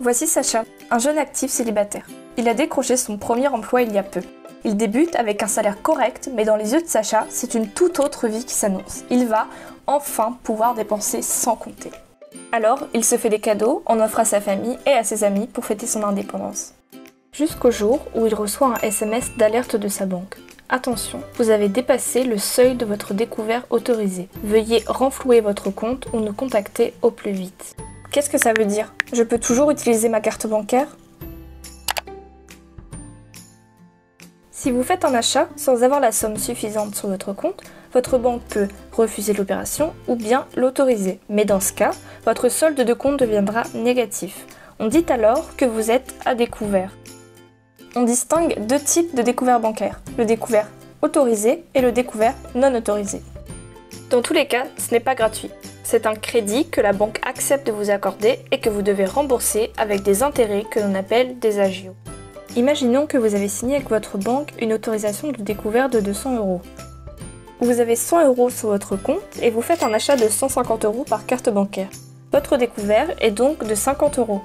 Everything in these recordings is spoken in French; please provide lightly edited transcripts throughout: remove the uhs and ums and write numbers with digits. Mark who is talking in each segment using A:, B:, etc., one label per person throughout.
A: Voici Sacha, un jeune actif célibataire. Il a décroché son premier emploi il y a peu. Il débute avec un salaire correct, mais dans les yeux de Sacha, c'est une toute autre vie qui s'annonce. Il va enfin pouvoir dépenser sans compter. Alors, il se fait des cadeaux, en offre à sa famille et à ses amis pour fêter son indépendance. Jusqu'au jour où il reçoit un SMS d'alerte de sa banque. Attention, vous avez dépassé le seuil de votre découvert autorisé. Veuillez renflouer votre compte ou nous contacter au plus vite. Qu'est-ce que ça veut dire? Je peux toujours utiliser ma carte bancaire? Si vous faites un achat sans avoir la somme suffisante sur votre compte, votre banque peut refuser l'opération ou bien l'autoriser. Mais dans ce cas, votre solde de compte deviendra négatif. On dit alors que vous êtes à découvert. On distingue deux types de découvert bancaire, le découvert autorisé et le découvert non autorisé. Dans tous les cas, ce n'est pas gratuit. C'est un crédit que la banque accepte de vous accorder et que vous devez rembourser avec des intérêts que l'on appelle des agios. Imaginons que vous avez signé avec votre banque une autorisation de découvert de 200 €. Vous avez 100 € sur votre compte et vous faites un achat de 150 € par carte bancaire. Votre découvert est donc de 50 €.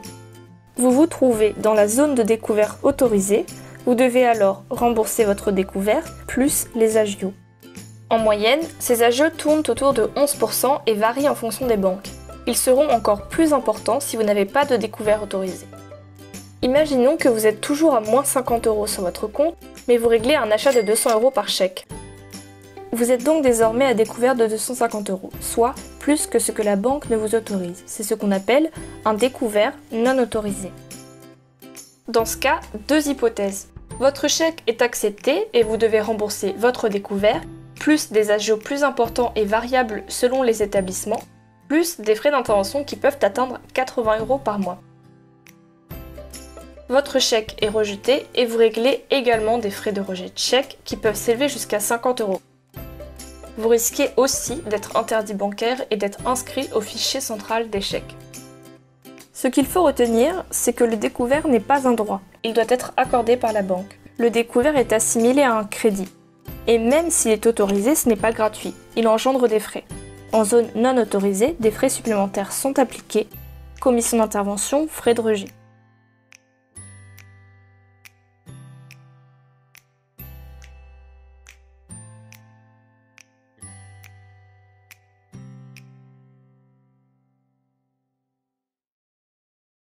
A: Vous vous trouvez dans la zone de découvert autorisée, vous devez alors rembourser votre découvert plus les agios. En moyenne, ces agios tournent autour de 11% et varient en fonction des banques. Ils seront encore plus importants si vous n'avez pas de découvert autorisé. Imaginons que vous êtes toujours à moins 50 € sur votre compte, mais vous réglez un achat de 200 € par chèque. Vous êtes donc désormais à découvert de 250 €, soit plus que ce que la banque ne vous autorise. C'est ce qu'on appelle un découvert non autorisé. Dans ce cas, deux hypothèses. Votre chèque est accepté et vous devez rembourser votre découvert, plus des agios plus importants et variables selon les établissements, plus des frais d'intervention qui peuvent atteindre 80 € par mois. Votre chèque est rejeté et vous réglez également des frais de rejet de chèque qui peuvent s'élever jusqu'à 50 €. Vous risquez aussi d'être interdit bancaire et d'être inscrit au fichier central des chèques. Ce qu'il faut retenir, c'est que le découvert n'est pas un droit. Il doit être accordé par la banque. Le découvert est assimilé à un crédit. Et même s'il est autorisé, ce n'est pas gratuit. Il engendre des frais. En zone non autorisée, des frais supplémentaires sont appliqués. Commission d'intervention, frais de rejet.